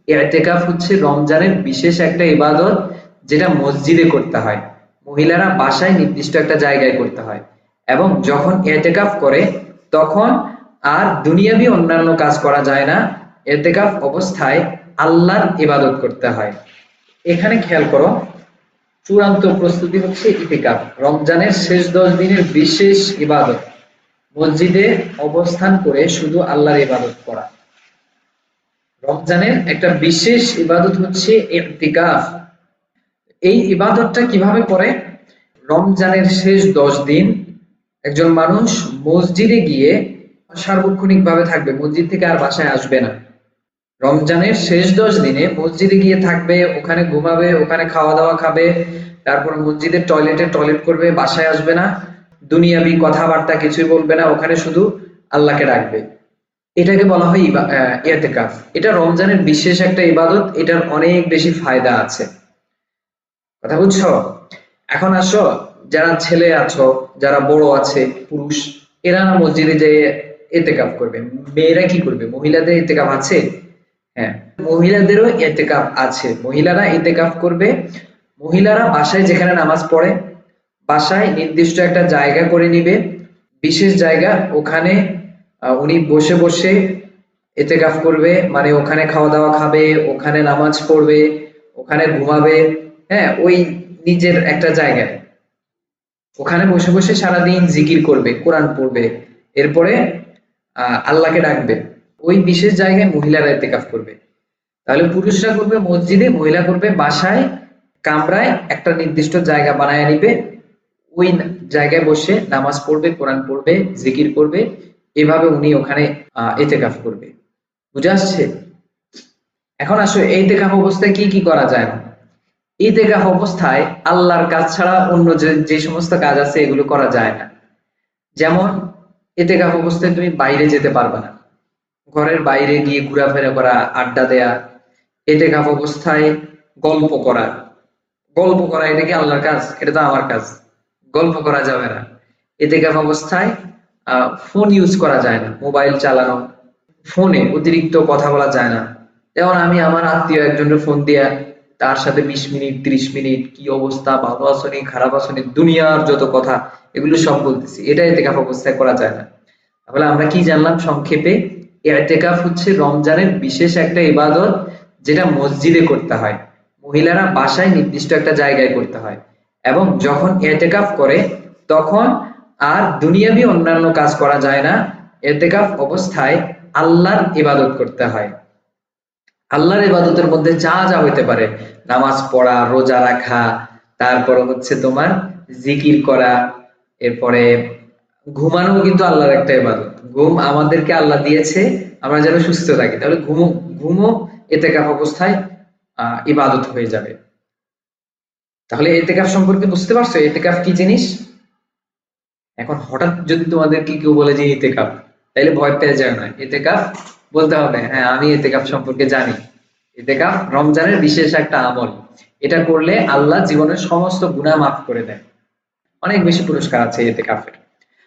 ইতিকাফ হচ্ছে রমজানের বিশেষ একটা ইবাদত, যেটা মসজিদে করতে হয়। মহিলারা বাসায় নির্দিষ্ট একটা জায়গায় করতে হয়, এবং যখন ইতিকাফ করে তখন আর দুনিয়াবি অন্যান্য কাজ করা যায় না। ইতিকাফ অবস্থায় আল্লাহর ইবাদত করতে হয়। এখানে খেয়াল করো, চূড়ান্ত প্রস্তুতি হচ্ছে ইতিকাফ, রমজানের শেষ 10 দিনের বিশেষ ইবাদত, মসজিদে অবস্থান করে শুধু আল্লাহর ইবাদত করা। রমজানের একটা বিশেষ ইবাদত হচ্ছে ইতিকাফ। এই ইবাদতটা কিভাবে করে? রমজানের শেষ 10 দিন একজন মানুষ মসজিদে গিয়ে সার্বক্ষণিক ভাবে থাকবে, মসজিদ থেকে আর বাসায় আসবে না। রমজানের শেষ 10 দিনে মসজিদে গিয়ে থাকবে, ওখানে ঘুমাবে, ওখানে খাওয়া দাওয়া খাবে, তারপর মসজিদের টয়লেটে টয়লেট করবে, বাসায় আসবে না, দুনিয়াবি কথাবার্তা কিছুই বলবে না, ওখানে শুধু আল্লাহকে ডাকবে। এটাকে বলা হয় ইতিকাফ। এটা রমজানের বিশেষ একটা ইবাদত, এটার অনেক বেশি ফায়দা আছে। কথা বুঝছো? এখন আসো, যারা ছেলে আছো, যারা বড় আছে, পুরুষ, এরা না মসজিদে যেয়ে ইতিকাফ করবে। মেয়েরা কি করবে? মহিলাদের ইতিকাফ আছে? হ্যাঁ, মহিলাদেরও ইতিকাফ আছে। মহিলারা ইতিকাফ করবে। মহিলারা বাসায় যেখানে নামাজ পড়ে, বাসায় নির্দিষ্ট একটা জায়গা করে নিবে, বিশেষ জায়গা, ওখানে উনি বসে বসে ইতিকাফ করবে, মানে ওখানে খাওয়া দাওয়া খাবে, ওখানে নামাজ পড়বে, ওখানে ঘুমাবে। হ্যাঁ, ওই নিজের একটা জায়গায় ওখানে বসে বসে সারাদিন জিকির করবে, কোরআন পড়বে, এরপরে আল্লাহকে ডাকবে। ওই বিশেষ জায়গায় মহিলারা ইতিকাফ করবে। তাহলে পুরুষরা করবে মসজিদে, মহিলা করবে বাসায়, কামরায় একটা নির্দিষ্ট জায়গা বানায় নিবে, ওই জায়গায় বসে নামাজ পড়বে, কোরআন পড়বে, জিকির করবে। এভাবে উনি ওখানে ইতিকাফ করবে। বুঝে আসছে? এখন আসো, এই ইতিকাফ অবস্থায় কি কি করা যায় না। ইতিকাফ অবস্থায় আল্লাহর কাজ ছাড়া অন্য যে সমস্ত কাজ আছে এগুলো করা যায় না। যেমন, ইতিকাফ অবস্থায় তুমি বাইরে যেতে পারবে না, ঘরের বাইরে গিয়ে ঘোরাফেরা করা, আড্ডা দেয়া। ইতিকাফ অবস্থায় গল্প করা, গল্প করা এটা কি আল্লাহর কাজ? এটা তো আমার কাজ। গল্প করা যাবে না। ইতিকাফ অবস্থায় ফোন ইউজ করা যায় না, মোবাইল চালানো, ফোনে অতিরিক্ত কথা বলা যায় না। যেমন আমি আমার আত্মীয় একজনের ফোন দিয়া তার সাথে 20 মিনিট 30 মিনিট কি অবস্থা, ভালো আছনি, খারাপ আছনি, দুনিয়ার যত কথা এগুলো সব বলতেছি, এটা ইতিকাফ অবস্থায় করা যায় না। তাহলে আমরা কি জানলাম সংক্ষেপে? ইতিকাফ হচ্ছে রমজানের বিশেষ একটা ইবাদত, যেটা মসজিদে করতে হয়। মহিলারা বাসায় নির্দিষ্ট একটা জায়গায় করতে হয়, এবং যখন ইতিকাফ করে তখন আর দুনিয়াবি অন্যান্য কাজ করা যায় না। ইতিকাফ অবস্থায় আল্লাহর ইবাদত করতে হয়। আল্লাহর ইবাদতের মধ্যে যা যা হইতে পারে, নামাজ পড়া, রোজা রাখা, তারপর হচ্ছে তোমার জিকির করা, এরপরে ঘুমানো কিন্তু আল্লাহর একটা ইবাদত। ঘুম আমাদেরকে আল্লাহ দিয়েছে আমরা যেন সুস্থ থাকি, তাহলে ঘুমো, ঘুমো ইতিকাফ অবস্থায় ইবাদত হয়ে যাবে। তাহলে ইতিকাফ সম্পর্কে বুঝতে পারছো ইতিকাফ কি জিনিস? এখন হঠাৎ যদি তোমাদেরকে কেউ বলে যে ইতিকাফ, তাইলে ভয় পেয়ে যায় না। ইতিকাফ বলতে হবে হ্যাঁ আমি ইতিকাফ সম্পর্কে জানি। ইতিকাফ রমজানের বিশেষ একটা আমল, এটা করলে আল্লাহ জীবনের সমস্ত গুনাহ মাফ করে দেয়। অনেক বেশি পুরস্কার আছে ইতিকাফের।